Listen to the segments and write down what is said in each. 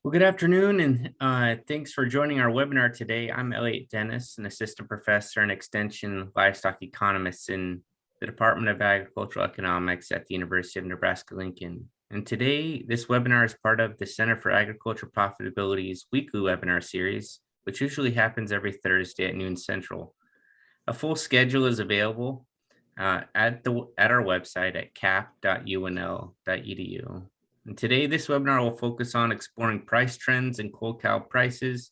Well, good afternoon, and thanks for joining our webinar today. I'm Elliott Dennis, an assistant professor and extension livestock economist in the Department of Agricultural Economics at the University of Nebraska-Lincoln. And today, this webinar is part of the Center for Agricultural Profitability's weekly webinar series, which usually happens every Thursday at noon Central. A full schedule is available at our website at cap.unl.edu. And today, this webinar will focus on exploring price trends in cold cow prices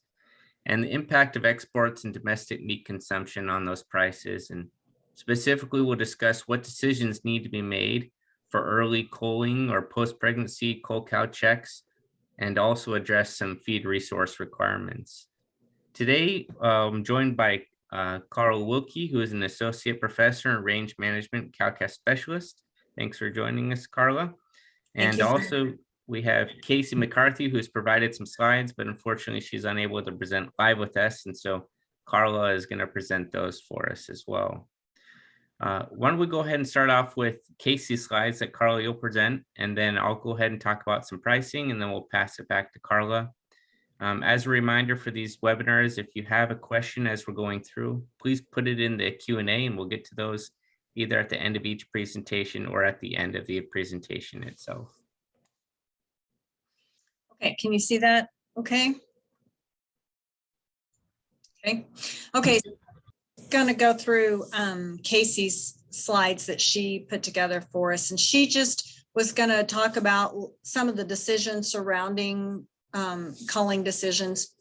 and the impact of exports and domestic meat consumption on those prices. And specifically, we'll discuss what decisions need to be made for early culling or post-pregnancy cold cow checks, and also address some feed resource requirements. Today, I'm joined by Karla Wilke, who is an associate professor in range management, cow-calf specialist. Thanks for joining us, Karla. And also we have Kacie McCarthy, who's provided some slides, but unfortunately she's unable to present live with us. And so Karla is going to present those for us as well. Why don't we go ahead and start off with Kacie's slides that Karla you'll present, and then I'll go ahead and talk about some pricing, and then we'll pass it back to Karla. As a reminder for these webinars, if you have a question as we're going through, please put it in the Q&A and we'll get to those either at the end of each presentation or at the end of the presentation itself. Okay, can you see that? Okay. Okay, gonna go through Kacie's slides that she put together for us, and she just was gonna talk about some of the decisions surrounding culling decisions.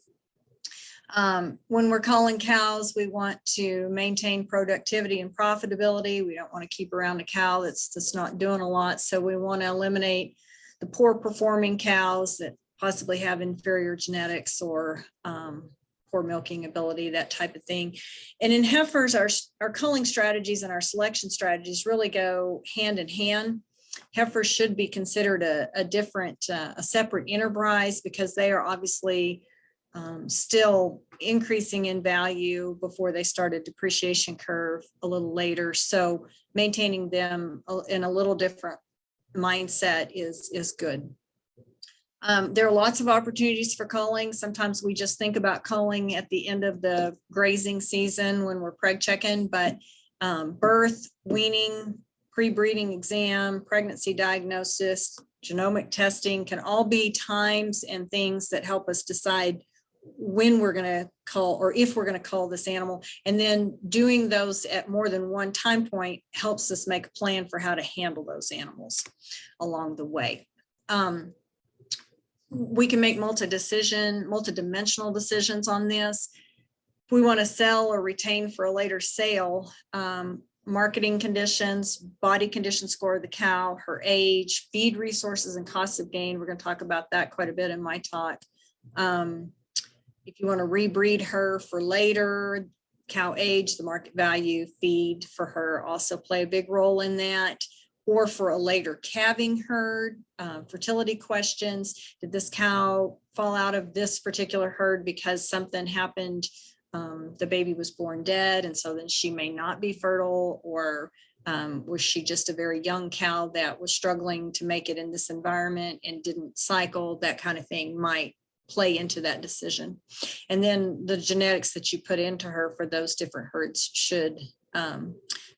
When we're culling cows, we want to maintain productivity and profitability. We don't want to keep around a cow that's not doing a lot. So we want to eliminate the poor performing cows that possibly have inferior genetics or poor milking ability, that type of thing. And in heifers, our culling strategies and our selection strategies really go hand in hand. Heifers should be considered a separate enterprise because they are obviously still increasing in value before they start a depreciation curve a little later. So maintaining them in a little different mindset is good. There are lots of opportunities for culling. Sometimes we just think about culling at the end of the grazing season when we're preg checking, but birth, weaning, pre-breeding exam, pregnancy diagnosis, genomic testing can all be times and things that help us decide when we're going to cull or if we're going to cull this animal. And then doing those at more than one time point helps us make a plan for how to handle those animals along the way. We can make multi-dimensional decisions on this. If we want to sell or retain for a later sale, marketing conditions, body condition score of the cow, her age, feed resources, and costs of gain. We're going to talk about that quite a bit in my talk. If you want to rebreed her for later, cow age, the market value, feed for her also play a big role in that. Or for a later calving herd, fertility questions. Did this cow fall out of this particular herd because something happened? The baby was born dead, and so then she may not be fertile, or was she just a very young cow that was struggling to make it in this environment and didn't cycle? That kind of thing might play into that decision. And then the genetics that you put into her for those different herds should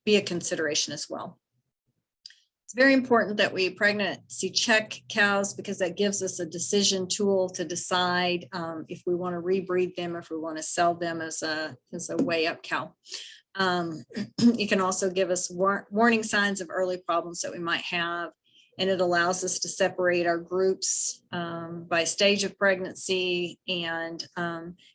be a consideration as well. It's very important that we pregnancy check cows because that gives us a decision tool to decide if we want to rebreed them, if we want to sell them as a way up cow. It can also give us warning signs of early problems that we might have, and it allows us to separate our groups by stage of pregnancy and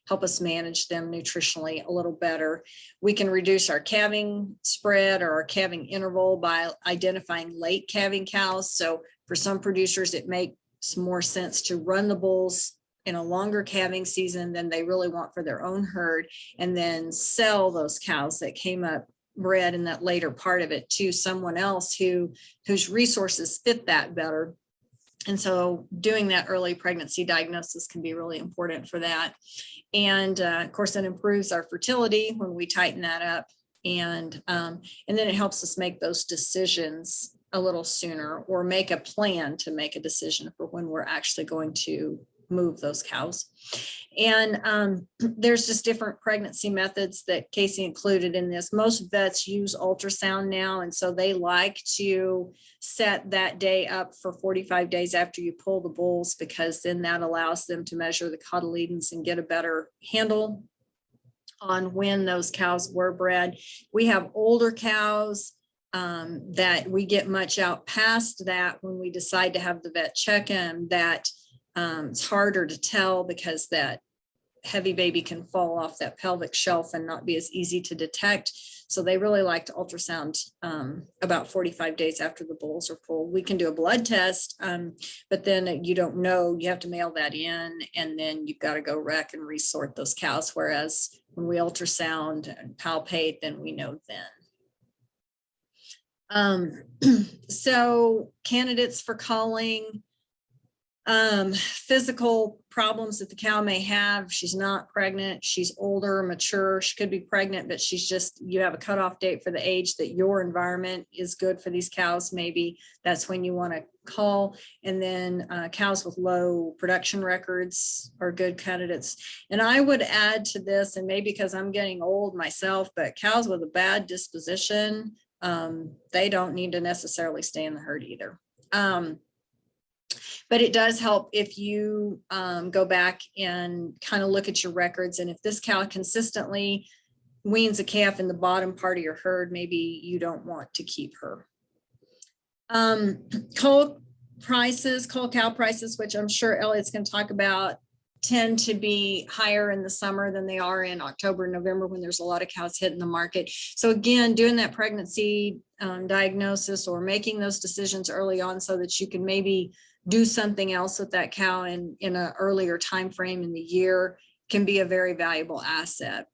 help us manage them nutritionally a little better. We can reduce our calving spread or our calving interval by identifying late calving cows. So for some producers, it makes more sense to run the bulls in a longer calving season than they really want for their own herd, and then sell those cows that came up bred in that later part of it to someone else whose resources fit that better. And so doing that early pregnancy diagnosis can be really important for that. And of course, it improves our fertility when we tighten that up. And then it helps us make those decisions a little sooner, or make a plan to make a decision for when we're actually going to move those cows. And there's just different pregnancy methods that Kacie included in this. Most vets use ultrasound now, and so they like to set that day up for 45 days after you pull the bulls, because then that allows them to measure the cotyledons and get a better handle on when those cows were bred. We have older cows that we get much out past that when we decide to have the vet check them, that it's harder to tell because that heavy baby can fall off that pelvic shelf and not be as easy to detect. So they really like to ultrasound about 45 days after the bulls are pulled. We can do a blood test, but then you don't know, you have to mail that in, and then you've got to go rec and resort those cows. Whereas when we ultrasound and palpate, then we know then. So candidates for culling, physical problems that the cow may have. She's not pregnant, she's older, mature, she could be pregnant, but she's just, you have a cutoff date for the age that your environment is good for these cows. Maybe that's when you want to cull. And then cows with low production records are good candidates. And I would add to this, and maybe because I'm getting old myself, but cows with a bad disposition, they don't need to necessarily stay in the herd either. But it does help if you go back and kind of look at your records. And if this cow consistently weans a calf in the bottom part of your herd, maybe you don't want to keep her. Cull cow prices, which I'm sure Elliott's going to talk about, tend to be higher in the summer than they are in October, November, when there's a lot of cows hitting the market. So again, doing that pregnancy diagnosis or making those decisions early on so that you can maybe do something else with that cow in an earlier time frame in the year can be a very valuable asset.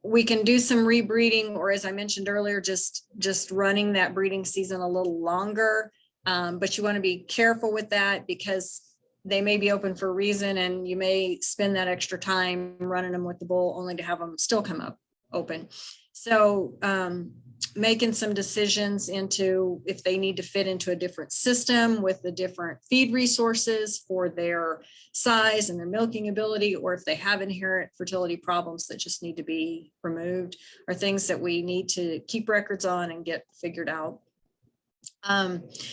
We can do some rebreeding, or as I mentioned earlier, just running that breeding season a little longer. But you want to be careful with that because they may be open for a reason, and you may spend that extra time running them with the bull only to have them still come up open. So making some decisions into if they need to fit into a different system with the different feed resources for their size and their milking ability, or if they have inherent fertility problems that just need to be removed, are things that we need to keep records on and get figured out.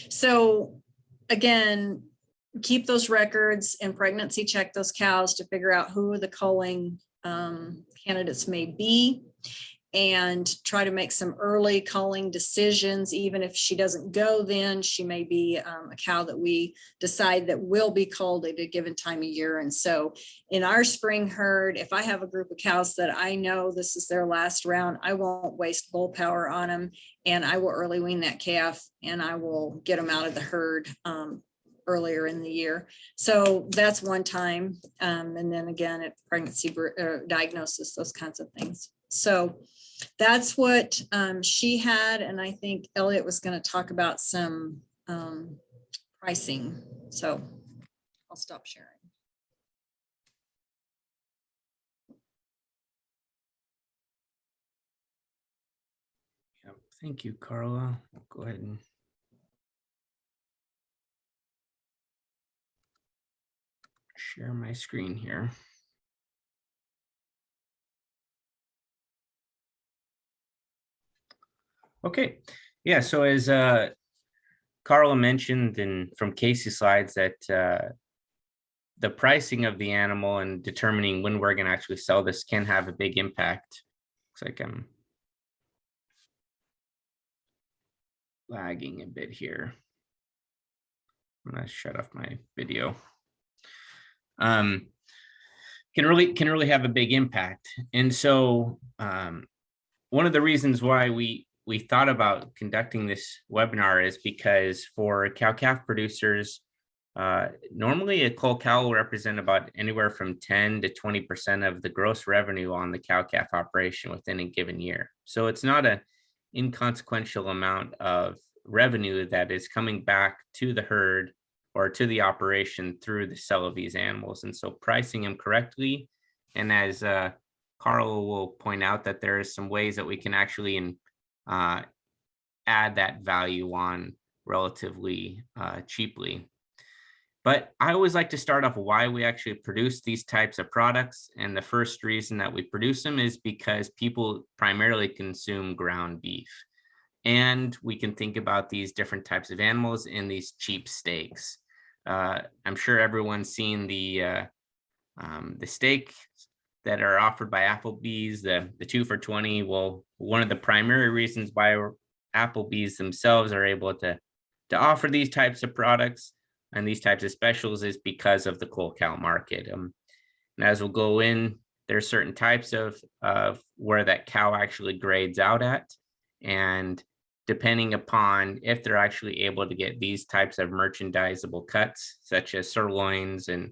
So again, keep those records and pregnancy check those cows to figure out who the culling candidates may be, and try to make some early culling decisions. Even if she doesn't go, then she may be a cow that we decide that will be culled at a given time of year. And so in our spring herd, if I have a group of cows that I know this is their last round, I won't waste bull power on them, and I will early wean that calf, and I will get them out of the herd earlier in the year. So that's one time. And then again, at pregnancy diagnosis, those kinds of things. So that's what she had. And I think Elliott was going to talk about some pricing. So I'll stop sharing. Yep. Thank you, Karla. I'll go ahead and share my screen here. Okay, yeah, so as Karla mentioned and from Kacie's slides, that the pricing of the animal and determining when we're going to actually sell this can have a big impact. Looks like I'm lagging a bit here. I'm going to shut off my video. Can really have a big impact. And so one of the reasons why we thought about conducting this webinar is because for cow-calf producers, normally a cull cow will represent about anywhere from 10 to 20% of the gross revenue on the cow-calf operation within a given year. So it's not an inconsequential amount of revenue that is coming back to the herd or to the operation through the sale of these animals. And so pricing them correctly, and as Karla will point out, that there are some ways that we can actually add that value on relatively cheaply. But I always like to start off why we actually produce these types of products. And the first reason that we produce them is because people primarily consume ground beef. And we can think about these different types of animals in these cheap steaks. I'm sure everyone's seen the steak that are offered by Applebee's, the 2 for $20. Well, one of the primary reasons why Applebee's themselves are able to offer these types of products and these types of specials is because of the cold cow market. And as we'll go in, there's certain types of where that cow actually grades out at, and depending upon if they're actually able to get these types of merchandisable cuts, such as sirloins and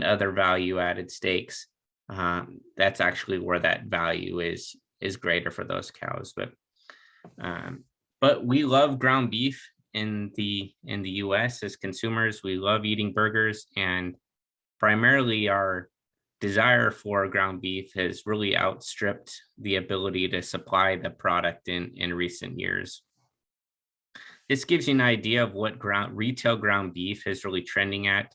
other value added steaks, that's actually where that value is greater for those cows. But we love ground beef in the US as consumers. We love eating burgers, and primarily our desire for ground beef has really outstripped the ability to supply the product in recent years. This gives you an idea of what retail ground beef is really trending at.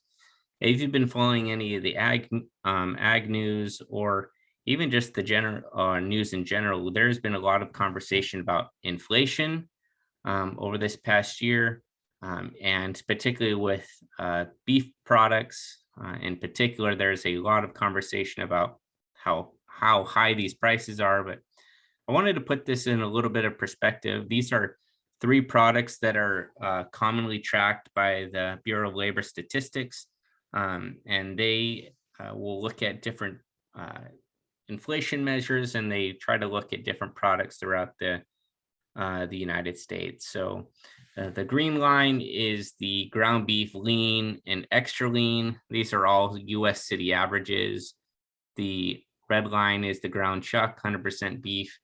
If you've been following any of the ag news, or even just the general news in general, there's been a lot of conversation about inflation over this past year, and particularly with beef products. In particular, there's a lot of conversation about how high these prices are. But I wanted to put this in a little bit of perspective. These are 3 products that are commonly tracked by the Bureau of Labor Statistics. And they will look at different inflation measures, and they try to look at different products throughout the United States. So the green line is the ground beef lean and extra lean. These are all US city averages. The red line is the ground chuck, 100% beef,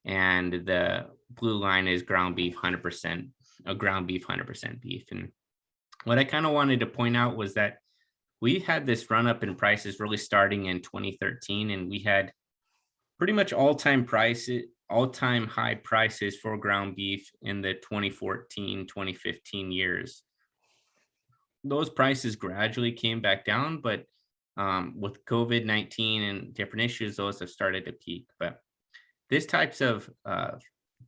and the blue line is ground beef 100%, ground beef 100% beef. And what I kind of wanted to point out was that we had this run up in prices really starting in 2013, and we had pretty much all-time high prices for ground beef in the 2014, 2015 years. Those prices gradually came back down, but with COVID-19 and different issues, those have started to peak. But this types of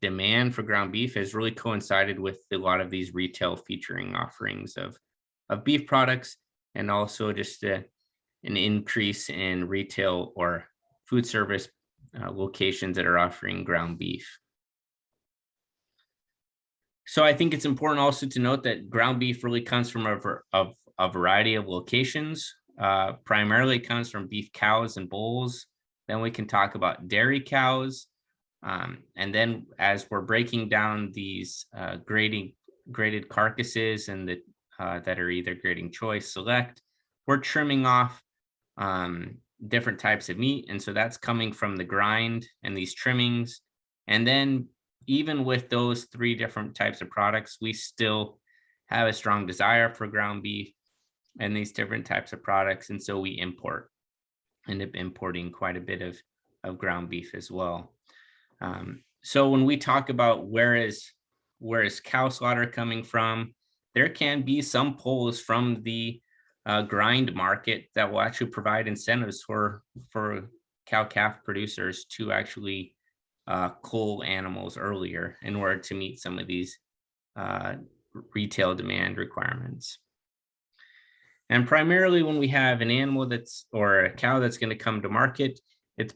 demand for ground beef has really coincided with a lot of these retail featuring offerings of beef products, and also just an increase in retail or food service locations that are offering ground beef. So I think it's important also to note that ground beef really comes from a variety of locations. Primarily comes from beef cows and bulls. Then we can talk about dairy cows. And then as we're breaking down these graded carcasses and that are either grading choice, select, we're trimming off different types of meat. And so that's coming from the grind and these trimmings. And then even with those 3 different types of products, we still have a strong desire for ground beef and these different types of products. And so we end up importing quite a bit of ground beef as well. So when we talk about where is cow slaughter coming from, there can be some polls from the grind market that will actually provide incentives for cow-calf producers to actually cull animals earlier in order to meet some of these retail demand requirements. And primarily when we have an animal or a cow that's going to come to market, it's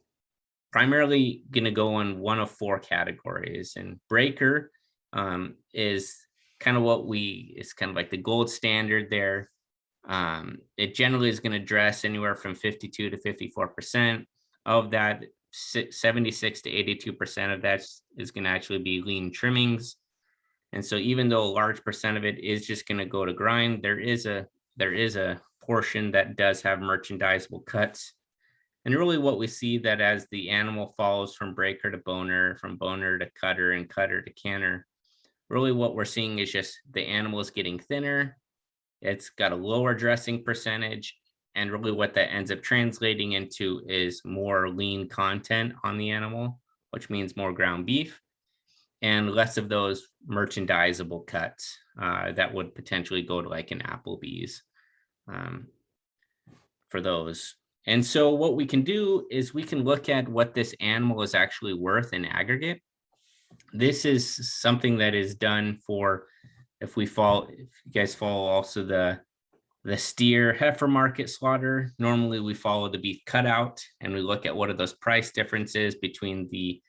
primarily going to go in one of 4 categories. And breaker is kind of it's kind of like the gold standard there. It generally is going to dress anywhere from 52 to 54%. Of that, 76 to 82% of that is going to actually be lean trimmings. And so even though a large percent of it is just going to go to grind, there is a portion that does have merchandisable cuts. And really what we see that as the animal falls from breaker to boner, from boner to cutter, and cutter to canner, really what we're seeing is just the animal is getting thinner. It's got a lower dressing percentage. And really what that ends up translating into is more lean content on the animal, which means more ground beef and less of those merchandisable cuts that would potentially go to like an Applebee's. for those. And so what we can do is we can look at what this animal is actually worth in aggregate. This is something that is done for, if you guys follow also the steer heifer market slaughter. Normally we follow the beef cutout and we look at what are those price differences between the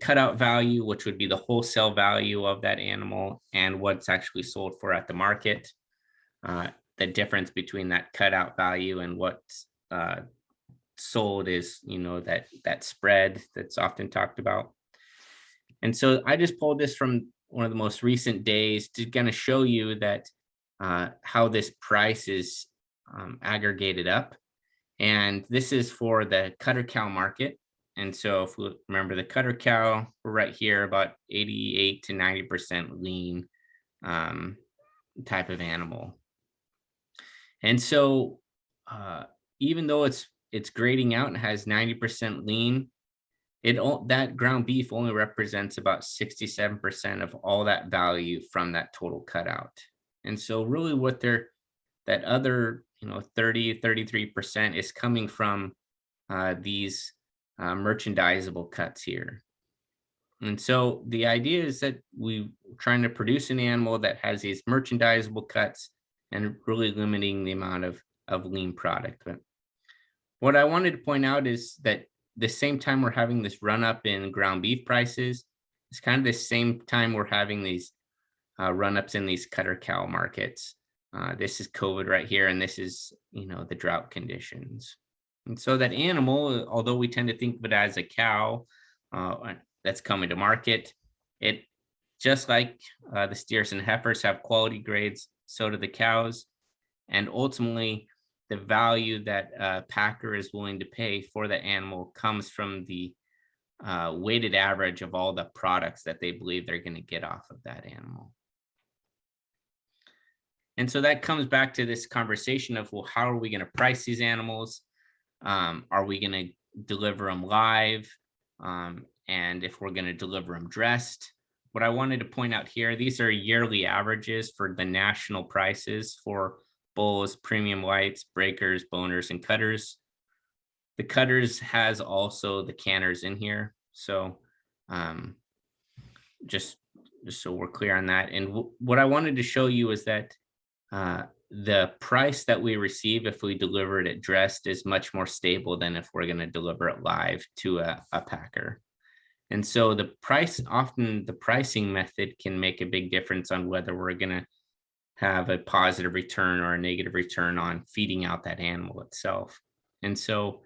cutout value, which would be the wholesale value of that animal, and what's actually sold for at the market. The difference between that cutout value and what's sold is, that spread that's often talked about. And so I just pulled this from one of the most recent days to kind of show you that how this price is aggregated up. And this is for the cutter cow market. And so if we remember the cutter cow, we're right here about 88 to 90% lean type of animal. And so even though it's grading out and has 90% lean, that ground beef only represents about 67% of all that value from that total cutout. And so really what that other 33% is coming from these merchandisable cuts here. And so the idea is that we're trying to produce an animal that has these merchandisable cuts and really limiting the amount of lean product. But what I wanted to point out is that the same time we're having this run up in ground beef prices, it's kind of the same time we're having these run ups in these cutter cow markets. This is COVID right here, and this is, the drought conditions. And so that animal, although we tend to think of it as a cow that's coming to market, it just like the steers and heifers have quality grades, so do the cows. And ultimately, the value that a packer is willing to pay for the animal comes from the weighted average of all the products that they believe they're going to get off of that animal. And so that comes back to this conversation of, well, how are we going to price these animals? Are we going to deliver them live? And if we're going to deliver them dressed? What I wanted to point out here, these are yearly averages for the national prices for bulls, premium whites, breakers, boners, and cutters. The cutters has also the canners in here. So just so we're clear on that. And what I wanted to show you is that the price that we receive if we deliver it dressed is much more stable than if we're going to deliver it live to a packer. And so the pricing method can make a big difference on whether we're going to have a positive return or a negative return on feeding out that animal itself. And so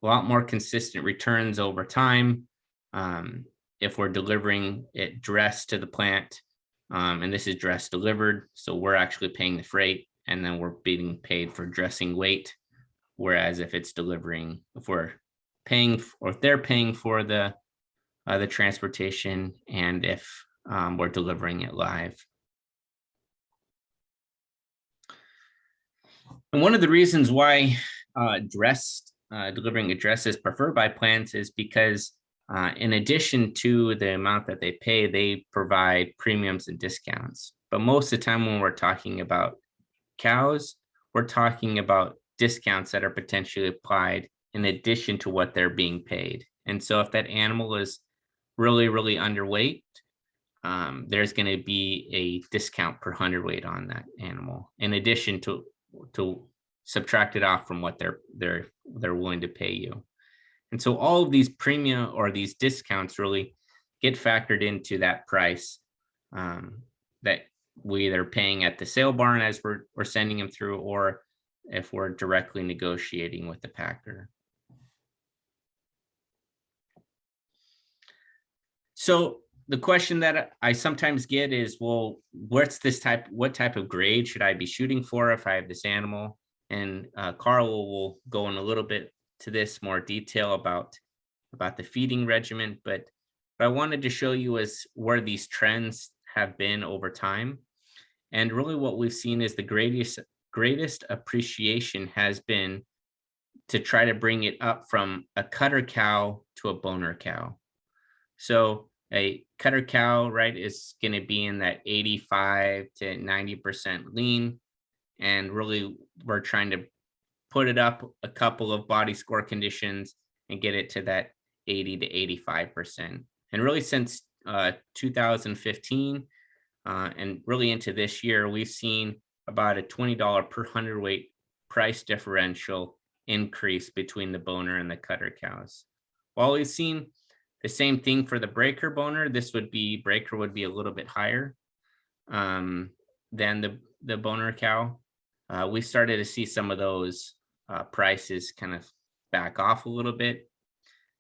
a lot more consistent returns over time if we're delivering it dressed to the plant. And this is dress delivered, so we're actually paying the freight, and then we're being paid for dressing weight. Whereas if we're paying, or if they're paying for the transportation, and if we're delivering it live. And one of the reasons why delivering a dress is preferred by plants is because in addition to the amount that they pay, they provide premiums and discounts. But most of the time when we're talking about cows, we're talking about discounts that are potentially applied in addition to what they're being paid. And so if that animal is really, really underweight, there's going to be a discount per hundredweight on that animal, in addition to subtract it off from what they're willing to pay you. And so all of these premium or these discounts really get factored into that price that we either paying at the sale barn as we're sending them through, or if we're directly negotiating with the packer. So the question that I sometimes get is, well, what type of grade should I be shooting for if I have this animal? And Karla will go in a little bit to this more detail about the feeding regimen, but what I wanted to show you is where these trends have been over time. And really what we've seen is the greatest appreciation has been to try to bring it up from a cutter cow to a boner cow. So a cutter cow, right, is going to be in that 85 to 90% lean. And really, we're trying to put it up a couple of body score conditions and get it to that 80 to 85%. And really since 2015 and really into this year, we've seen about a $20 per hundredweight price differential increase between the boner and the cutter cows. While we've seen the same thing for the breaker boner, breaker would be a little bit higher than the boner cow. We started to see some of those prices kind of back off a little bit.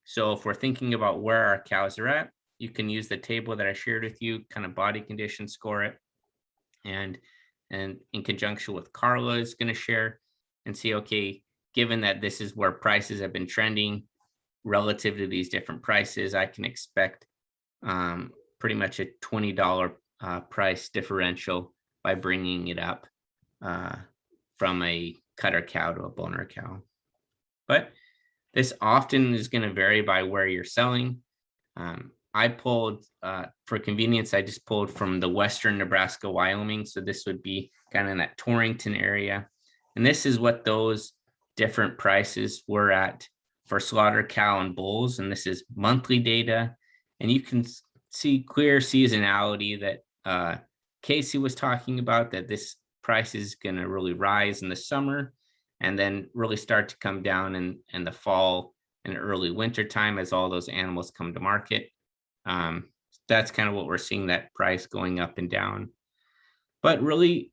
So if we're thinking about where our cows are at, you can use the table that I shared with you, kind of body condition score it, and in conjunction with Karla is going to share and see, okay, given that this is where prices have been trending relative to these different prices, I can expect pretty much a $20 price differential by bringing it up from a cutter cow to a boner cow. But this often is going to vary by where you're selling. I pulled, for convenience, I just pulled from the western Nebraska, Wyoming. So this would be kind of in that Torrington area. And this is what those different prices were at for slaughter cow and bulls. And this is monthly data. And you can see clear seasonality that Kacie was talking about, that this price is going to really rise in the summer and then really start to come down in the fall and early winter time as all those animals come to market. That's kind of what we're seeing, that price going up and down. But really,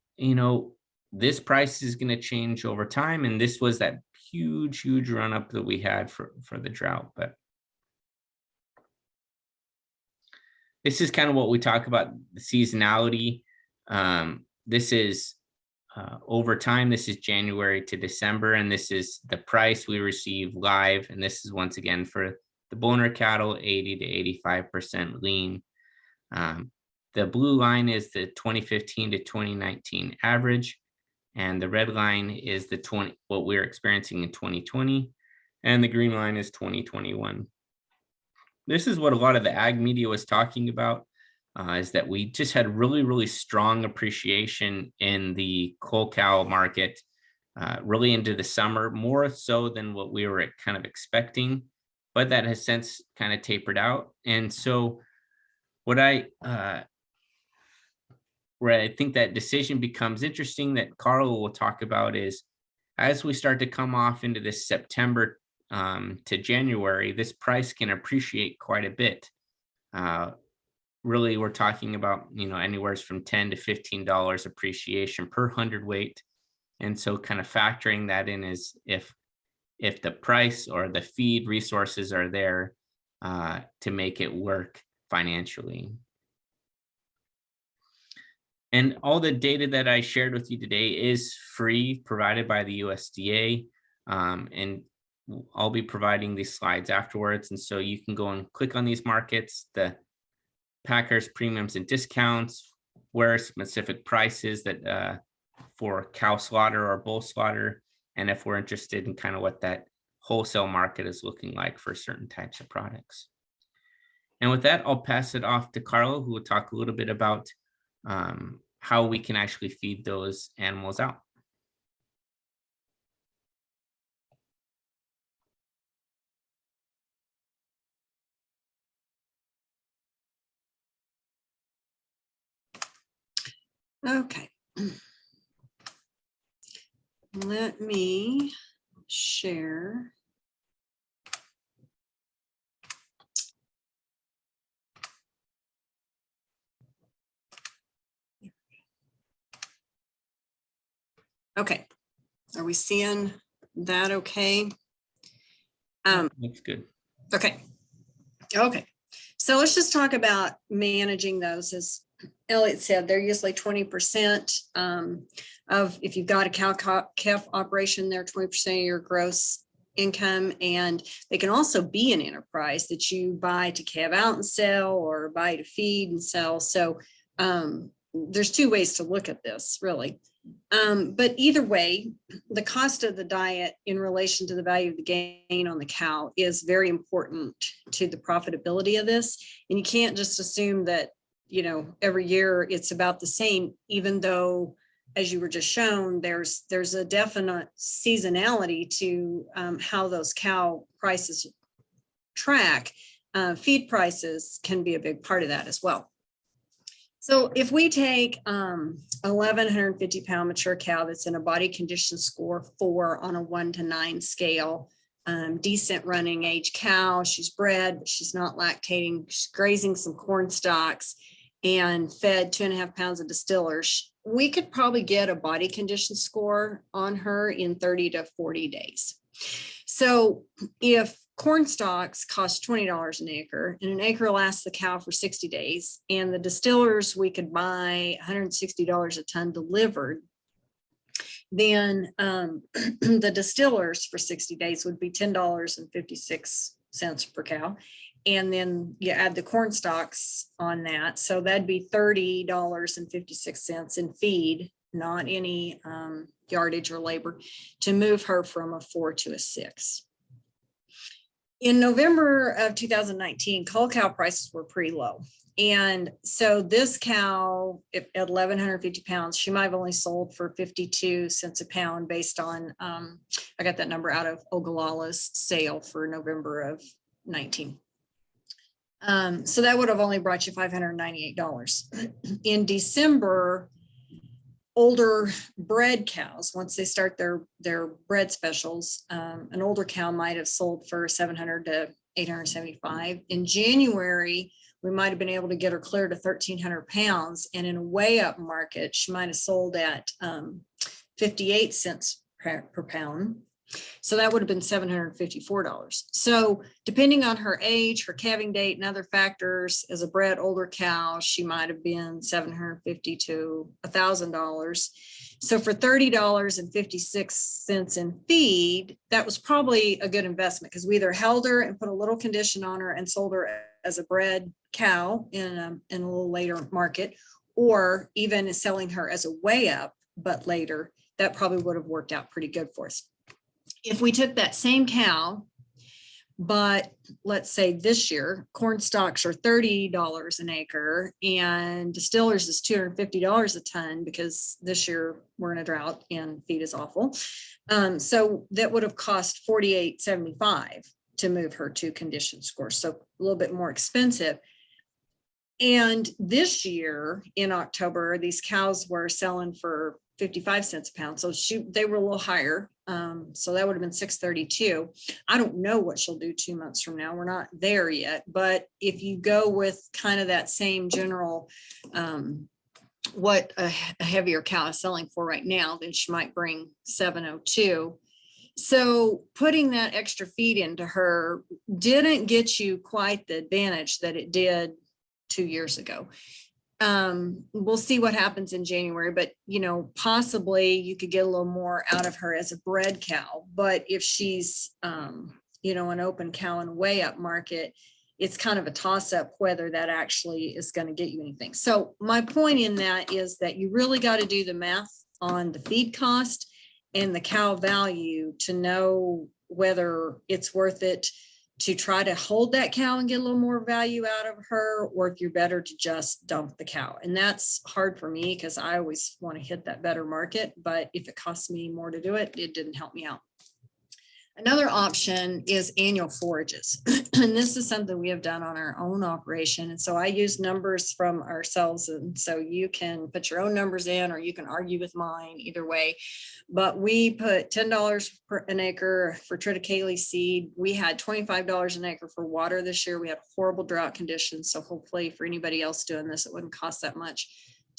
this price is going to change over time. And this was that huge run up that we had for the drought. But this is kind of what we talk about, the seasonality. This is over time. This is January to December, and this is the price we receive live. And this is once again for the boner cattle, 80 to 85% lean. The blue line is the 2015 to 2019 average, and the red line is what we're experiencing in 2020, and the green line is 2021. This is what a lot of the ag media was talking about, is that we just had really strong appreciation in the cull cow market, really into the summer, more so than what we were kind of expecting, but that has since kind of tapered out. And so where I think that decision becomes interesting, that Karla will talk about, is as we start to come off into this September to January, this price can appreciate quite a bit. Really, we're talking about, anywhere from $10 to $15 appreciation per hundredweight. And so kind of factoring that in is if the price or the feed resources are there to make it work financially. And all the data that I shared with you today is free, provided by the USDA. And I'll be providing these slides afterwards. And so you can go and click on these markets, the packers, premiums, and discounts, where specific prices that for cow slaughter or bull slaughter. And if we're interested in kind of what that wholesale market is looking like for certain types of products. And with that, I'll pass it off to Karla, who will talk a little bit about how we can actually feed those animals out. Okay. Let me share. Okay. Are we seeing that okay? Looks good. Okay. So let's just talk about managing those. As Elliott said, they're usually 20% of, if you've got a cow-calf operation, they're 20% of your gross income. And they can also be an enterprise that you buy to calve out and sell, or buy to feed and sell. So there's two ways to look at this, really. But either way, the cost of the diet in relation to the value of the gain on the cow is very important to the profitability of this. And you can't just assume that, every year it's about the same, even though as you were just shown, there's a definite seasonality to how those cow prices track. Feed prices can be a big part of that as well. So if we take 1,150 pound mature cow that's in a body condition score 4 on a 1 to 9 scale, decent running age cow, she's bred, but she's not lactating, she's grazing some corn stalks and fed 2.5 pounds of distillers, we could probably get a body condition score on her in 30 to 40 days. So if corn stalks cost $20 an acre and an acre lasts the cow for 60 days and the distillers we could buy $160 a ton delivered, then the distillers for 60 days would be $10.56 per cow. And then you add the corn stalks on that. So that'd be $30.56 in feed, not any yardage or labor, to move her from a 4 to a 6. In November of 2019, cull cow prices were pretty low. And so this cow at 1,150 pounds, she might have only sold for 52 cents a pound based on, I got that number out of Ogallala's sale for November of 19. So that would have only brought you $598. In December, older bred cows, once they start their bred specials, an older cow might have sold for 700 to 875. In January, we might have been able to get her clear to 1,300 pounds. And in a way up market, she might have sold at 58 cents per pound. So that would have been $754. So depending on her age, her calving date and other factors, as a bred older cow, she might have been $750 to $1,000. So for $30.56 in feed, that was probably a good investment because we either held her and put a little condition on her and sold her as a bred cow in a little later market, or even selling her as a weigh up, but later. That probably would have worked out pretty good for us. If we took that same cow, but let's say this year, corn stalks are $30 an acre and distillers is $250 a ton because this year we're in a drought and feed is awful. So that would have cost $48.75 to move her to condition score. So a little bit more expensive. And this year in October, these cows were selling for 55 cents a pound. So they were a little higher. So that would have been $632. I don't know what she'll do 2 months from now. We're not there yet. But if you go with kind of that same general, what a heavier cow is selling for right now, then she might bring 702. So putting that extra feed into her didn't get you quite the advantage that it did 2 years ago. We'll see what happens in January, but possibly you could get a little more out of her as a bred cow. But if she's an open cow in a way up market, it's kind of a toss up whether that actually is going to get you anything. So my point in that is that you really got to do the math on the feed cost and the cow value to know whether it's worth it to try to hold that cow and get a little more value out of her, or if you're better to just dump the cow. And that's hard for me because I always want to hit that better market, but if it costs me more to do it, it didn't help me out. Another option is annual forages. And this is something we have done on our own operation. And so I use numbers from ourselves. And so you can put your own numbers in, or you can argue with mine, either way. But we put $10 per an acre for triticale seed. We had $25 an acre for water this year. We had horrible drought conditions. So hopefully for anybody else doing this, it wouldn't cost that much.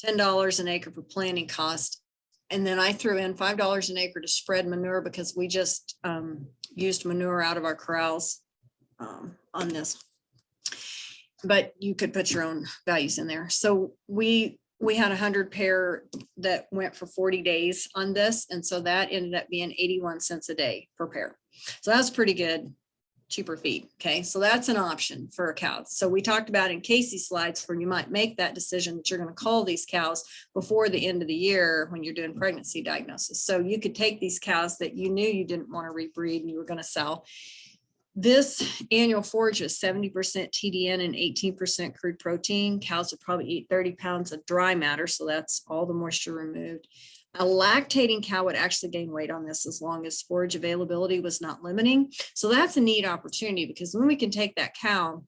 $10 an acre for planting cost. And then I threw in $5 an acre to spread manure because we just used manure out of our corrals on this. But you could put your own values in there. So we had 100 pair that went for 40 days on this. And so that ended up being 81 cents a day per pair. So that's pretty good, cheaper feed. Okay, so that's an option for a cow. So we talked about in Kacie slides where you might make that decision that you're going to cull these cows before the end of the year when you're doing pregnancy diagnosis. So you could take these cows that you knew you didn't want to rebreed and you were going to sell, This annual forage is 70% TDN and 18% crude protein. Cows will probably eat 30 pounds of dry matter, so that's all the moisture removed. A lactating cow would actually gain weight on this as long as forage availability was not limiting. So that's a neat opportunity, because when we can take that cow,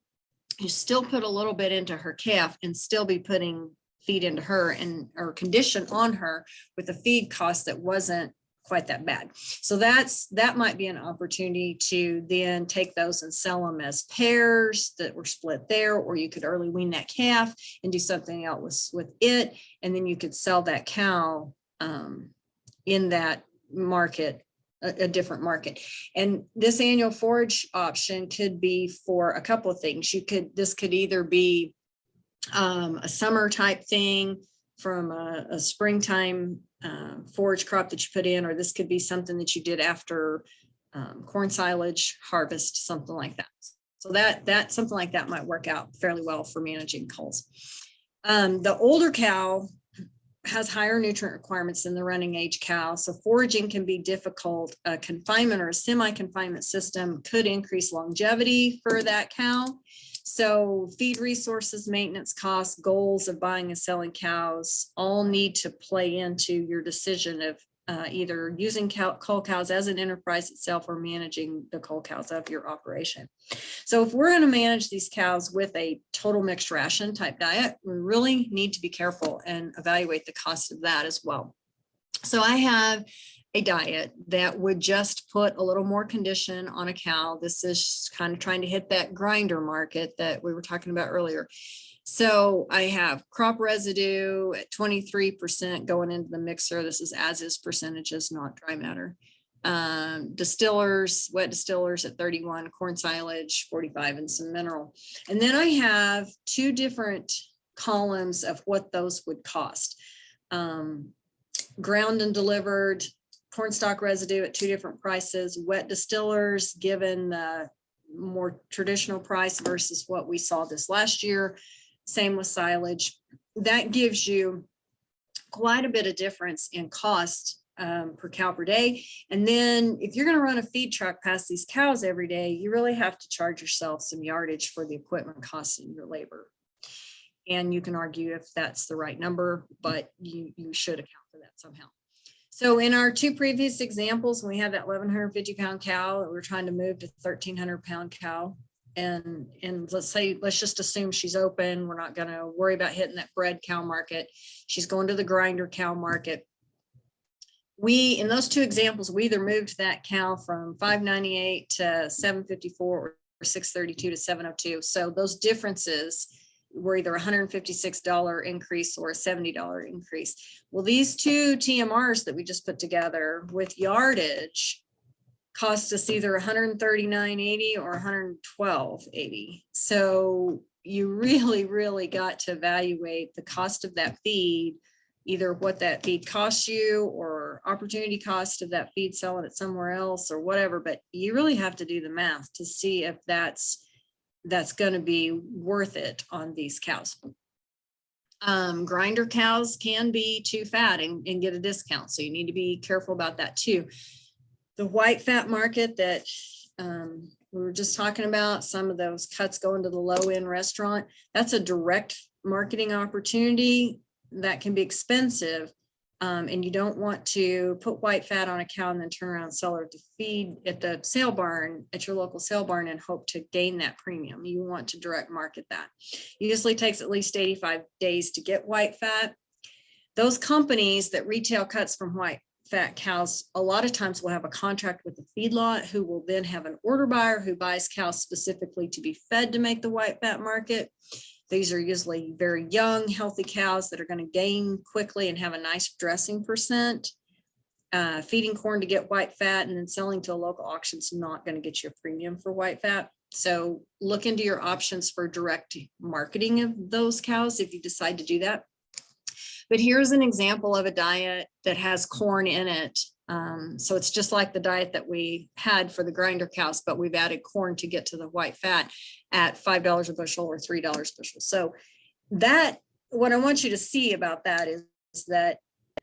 you still put a little bit into her calf and still be putting feed into her and or condition on her with a feed cost that wasn't quite that bad. So that might be an opportunity to then take those and sell them as pairs that were split there, or you could early wean that calf and do something else with it, and then you could sell that cow in that market, a different market. And this annual forage option could be for a couple of things. This could either be a summer type thing from a springtime forage crop that you put in, or this could be something that you did after corn silage harvest, something like that. So that something like that might work out fairly well for managing culls. The older cow has higher nutrient requirements than the running age cow, so foraging can be difficult. A confinement or a semi-confinement system could increase longevity for that cow. So feed resources, maintenance costs, goals of buying and selling cows all need to play into your decision of either using cull cows as an enterprise itself or managing the cull cows of your operation. So if we're going to manage these cows with a total mixed ration type diet, we really need to be careful and evaluate the cost of that as well. So I have a diet that would just put a little more condition on a cow. This is kind of trying to hit that grinder market that we were talking about earlier. So I have crop residue at 23% going into the mixer. This is as is percentages, not dry matter. Distillers, wet distillers at 31, corn silage 45, and some mineral. And then I have two different columns of what those would cost. Ground and delivered corn stalk residue at two different prices, wet distillers given the more traditional price versus what we saw this last year. Same with silage. That gives you quite a bit of difference in cost per cow per day. And then if you're going to run a feed truck past these cows every day, you really have to charge yourself some yardage for the equipment costs and your labor. And you can argue if that's the right number, but you should account for that somehow. So in our two previous examples, we had that 1,150 pound cow, we're trying to move to 1,300 pound cow. And let's just assume she's open. We're not going to worry about hitting that bred cow market. She's going to the grinder cow market. In those two examples, we either moved that cow from 598 to 754 or 632 to 702. So those differences were either $156 increase or a $70 increase. Well, these two TMRs that we just put together with yardage cost us either $139.80 or $112.80. So you really got to evaluate the cost of that feed, either what that feed costs you or opportunity cost of that feed selling it somewhere else or whatever. But you really have to do the math to see if that's going to be worth it on these cows. Grinder cows can be too fat and get a discount. So you need to be careful about that too. The white fat market that we were just talking about, some of those cuts going to the low end restaurant, that's a direct marketing opportunity that can be expensive. And you don't want to put white fat on a cow and then turn around and sell her to feed at the sale barn, at your local sale barn, and hope to gain that premium. You want to direct market that. It usually takes at least 85 days to get white fat. Those companies that retail cuts from white fat cows, a lot of times will have a contract with the feedlot who will then have an order buyer who buys cows specifically to be fed to make the white fat market. These are usually very young, healthy cows that are going to gain quickly and have a nice dressing percent. Feeding corn to get white fat and then selling to a local auction is not going to get you a premium for white fat. So look into your options for direct marketing of those cows if you decide to do that. But here's an example of a diet that has corn in it. So it's just like the diet that we had for the grinder cows, but we've added corn to get to the white fat at $5 a bushel or $3 a bushel. So that, what I want you to see about that is that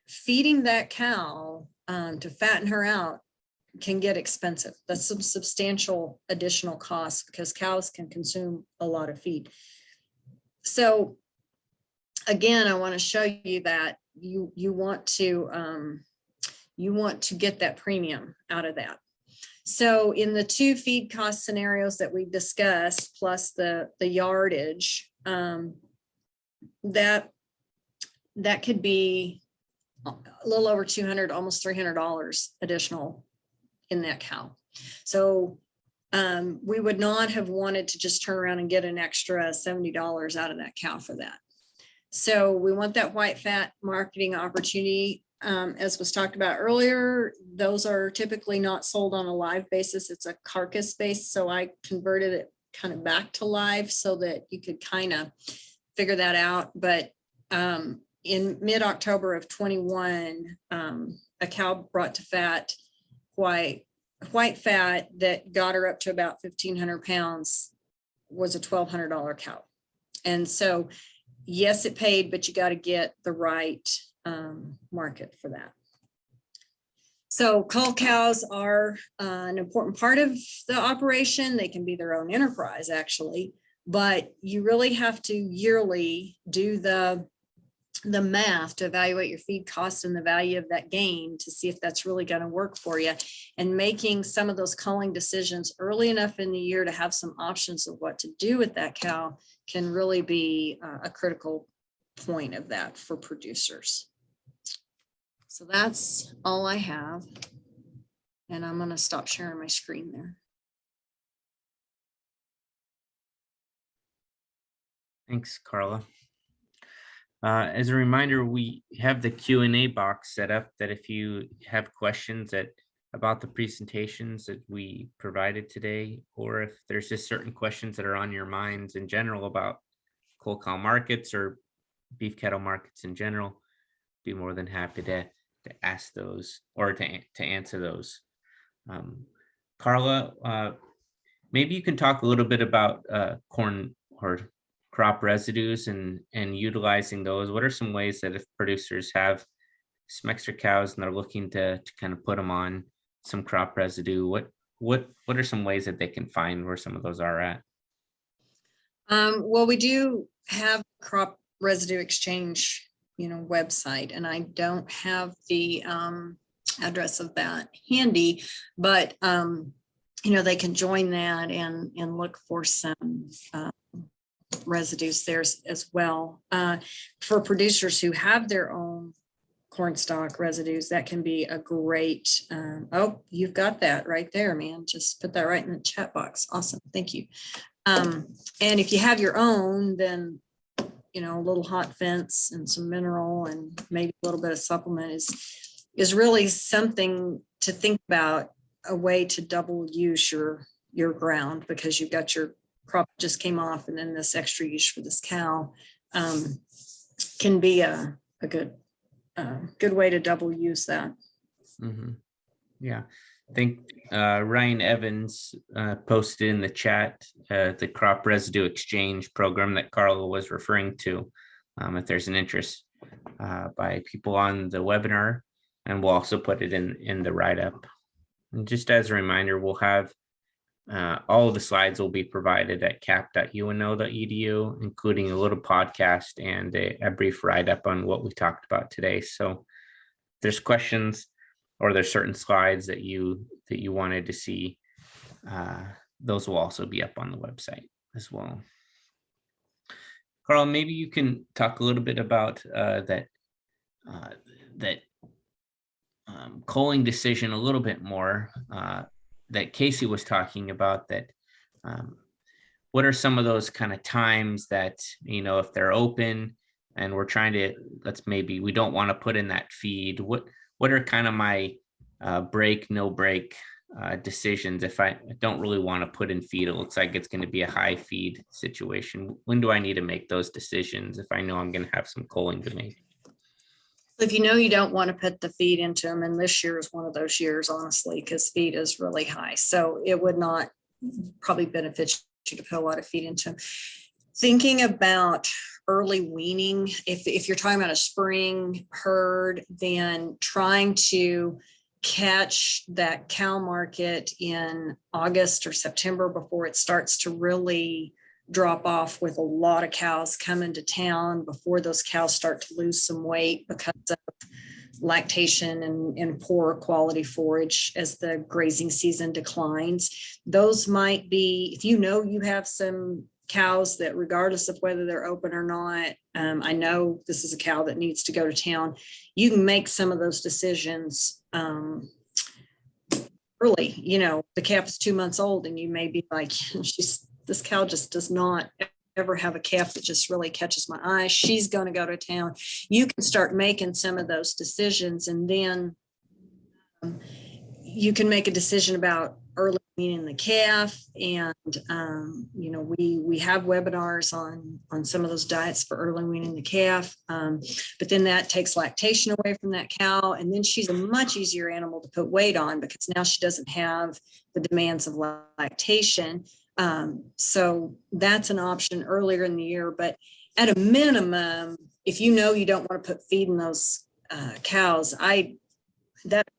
feeding that cow to fatten her out can get expensive. That's some substantial additional costs because cows can consume a lot of feed. So again, I want to show you that you want to get that premium out of that. So in the two feed cost scenarios that we discussed, plus the yardage, that could be a little over $200, almost $300 additional in that cow. So we would not have wanted to just turn around and get an extra $70 out of that cow for that. So we want that white fat marketing opportunity. As was talked about earlier, those are typically not sold on a live basis. It's a carcass base. So I converted it kind of back to live so that you could kind of figure that out. But in mid-October of 21, a cow brought to fat white fat that got her up to about 1,500 pounds was a $1,200 cow. And so, yes, it paid, but you got to get the right market for that. So cull cows are an important part of the operation. They can be their own enterprise, actually, but you really have to yearly do the math to evaluate your feed costs and the value of that gain to see if that's really going to work for you. And making some of those culling decisions early enough in the year to have some options of what to do with that cow can really be a critical point of that for producers. So that's all I have. And I'm going to stop sharing my screen there. Thanks, Karla. As a reminder, we have the Q&A box set up that if you have questions about the presentations that we provided today, or if there's just certain questions that are on your minds in general about coal cow markets or beef cattle markets in general, be more than happy to ask those or to answer those. Karla, maybe you can talk a little bit about corn or crop residues and utilizing those. What are some ways that if producers have some extra cows and they're looking to kind of put them on some crop residue, what are some ways that they can find where some of those are at? Well, we do have crop residue exchange, website, and I don't have the address of that handy, but they can join that and look for some residues there as well. For producers who have their own corn stalk residues, that can be a great, oh, you've got that right there, man. Just put that right in the chat box. Awesome. Thank you. And if you have your own, then, a little hot fence and some mineral and maybe a little bit of supplement is really something to think about, a way to double use your ground, because you've got your crop just came off and then this extra use for this cow can be a good way to double use that. Mm-hmm. Yeah, I think Ryan Evans posted in the chat the crop residue exchange program that Karla was referring to. If there's an interest by people on the webinar, and we'll also put it in the write-up. And just as a reminder, we'll have all of the slides will be provided at cap.uno.edu, including a little podcast and a brief write-up on what we talked about today. So if there's questions or there's certain slides that you wanted to see, those will also be up on the website as well. Karla, maybe you can talk a little bit about that culling decision a little bit more that Kacie was talking about, that what are some of those kind of times that, if they're open and we're trying to, we don't want to put in that feed, what are kind of my break, no break decisions if I don't really want to put in feed? It looks like it's going to be a high feed situation. When do I need to make those decisions if I know I'm going to have some culling to make? If you don't want to put the feed into them, and this year is one of those years, honestly, because feed is really high. So it would not probably benefit you to put a lot of feed into them. Thinking about early weaning, if you're talking about a spring herd, then trying to catch that cow market in August or September before it starts to really drop off, with a lot of cows coming to town before those cows start to lose some weight because of lactation and poor quality forage as the grazing season declines. Those might be, if you know you have some cows that, regardless of whether they're open or not, I know this is a cow that needs to go to town, you can make some of those decisions early. You know, the calf is 2 months old and you may be like, this cow just does not ever have a calf that just really catches my eye. She's going to go to town. You can start making some of those decisions, and then you can make a decision about early weaning the calf. And you know, we have webinars on some of those diets for early weaning the calf, but then that takes lactation away from that cow, and then she's a much easier animal to put weight on because now she doesn't have the demands of lactation. So that's an option earlier in the year, but at a minimum, if you know you don't want to put feed in those cows,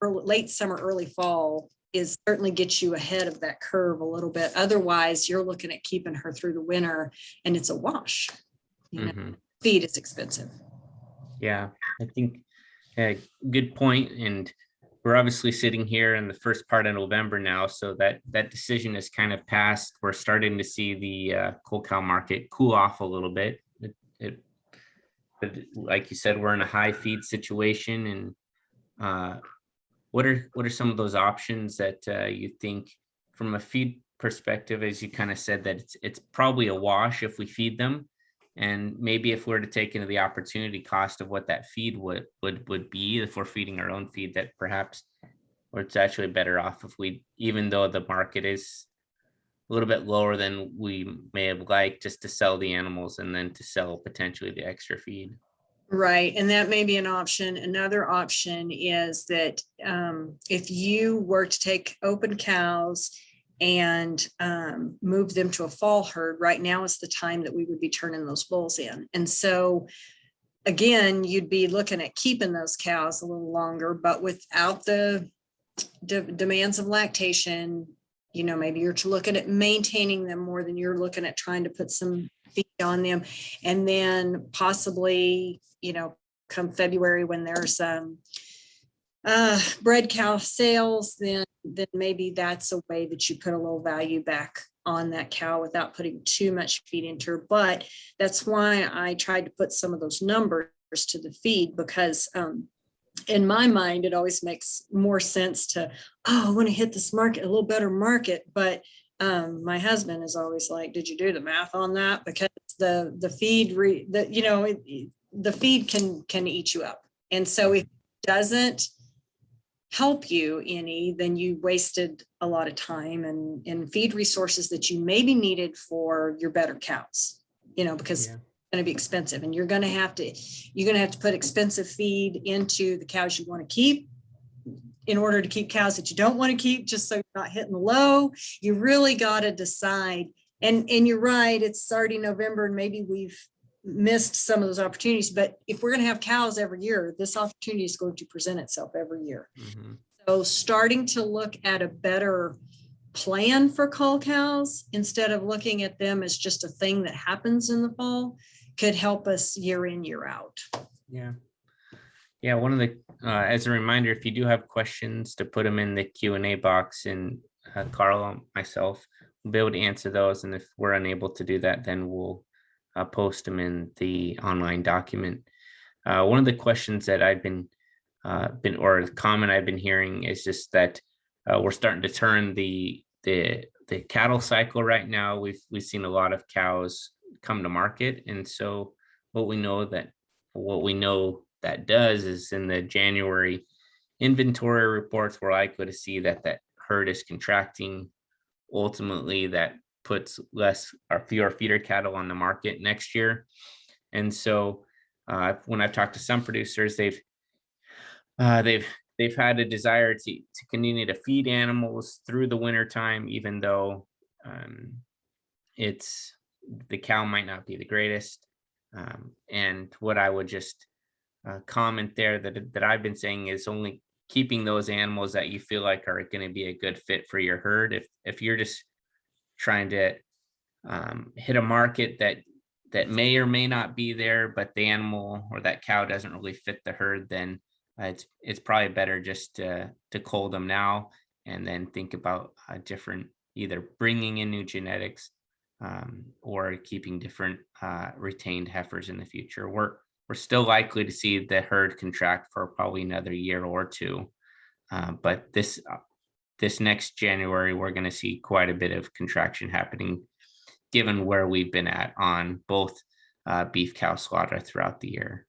late summer, early fall is certainly gets you ahead of that curve a little bit. Otherwise, you're looking at keeping her through the winter, and it's a wash. You know, feed is expensive. Yeah, I think good point. And we're obviously sitting here in the first part of November now, so that decision is kind of passed. We're starting to see the cold cow market cool off a little bit. But like you said, we're in a high feed situation. And what are some of those options that you think, from a feed perspective, as you kind of said, that it's probably a wash if we feed them? And maybe if we're to take into the opportunity cost of what that feed would be if we're feeding our own feed, that perhaps, or it's actually better off if we, even though the market is a little bit lower than we may have liked, just to sell the animals and then to sell potentially the extra feed. Right. And that may be an option. Another option is that if you were to take open cows and move them to a fall herd, right now is the time that we would be turning those bulls in. And so again, you'd be looking at keeping those cows a little longer, but without the demands of lactation. You know, maybe you're looking at maintaining them more than you're looking at trying to put some feed on them. And then possibly, you know, come February when there's bred cow sales, then maybe that's a way that you put a little value back on that cow without putting too much feed into her. But that's why I tried to put some of those numbers to the feed, because in my mind, it always makes more sense to, I want to hit this market, a little better market. But my husband is always like, did you do the math on that? Because the feed, the feed can eat you up. And so if it doesn't help you any, then you wasted a lot of time and feed resources that you maybe needed for your better cows, because it's going to be expensive, and you're going to have to put expensive feed into the cows you want to keep in order to keep cows that you don't want to keep, just so you're not hitting the low. You really got to decide. And you're right, it's already November and maybe we've missed some of those opportunities, but if we're going to have cows every year, this opportunity is going to present itself every year. Mm-hmm. So starting to look at a better plan for cull cows instead of looking at them as just a thing that happens in the fall could help us year in, year out. Yeah, one of the as a reminder, if you do have questions, to put them in the Q&A box, and Karla, myself, will be able to answer those. And if we're unable to do that, then we'll post them in the online document. One of the questions that I've been or the comment I've been hearing is just that we're starting to turn the cattle cycle right now. We've seen a lot of cows come to market, and so what we know that does is, in the January inventory reports, we're likely to see that herd is contracting. Ultimately, that puts fewer feeder cattle on the market next year. And so when I've talked to some producers, they've had a desire to continue to feed animals through the winter time, even though the cow might not be the greatest. And what I would just comment there that I've been saying is, only keeping those animals that you feel like are going to be a good fit for your herd. If you're just trying to hit a market that may or may not be there, but the animal or that cow doesn't really fit the herd, then it's probably better just to cull them now and then think about different, either bringing in new genetics or keeping different retained heifers in the future. We're still likely to see the herd contract for probably another year or two, but this next January we're going to see quite a bit of contraction happening, given where we've been at on both beef cow slaughter throughout the year.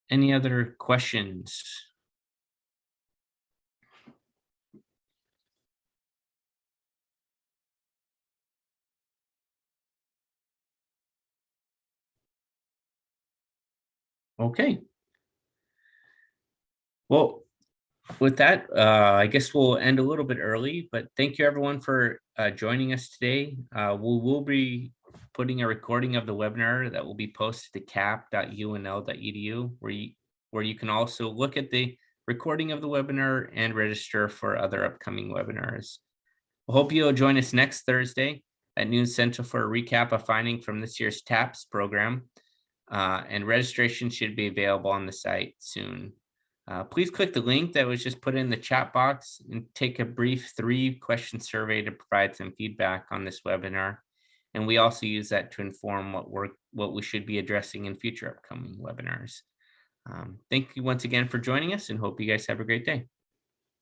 Any other questions? Okay. Well, with that, I guess we'll end a little bit early, but thank you everyone for joining us today. We will be putting a recording of the webinar that will be posted to cap.unl.edu, where you can also look at the recording of the webinar and register for other upcoming webinars. We hope you'll join us next Thursday at noon Central for a recap of finding from this year's TAPS program, and registration should be available on the site soon. Please click the link that was just put in the chat box and take a brief 3-question survey to provide some feedback on this webinar. And we also use that to inform what we should be addressing in future upcoming webinars. Thank you once again for joining us, and hope you guys have a great day.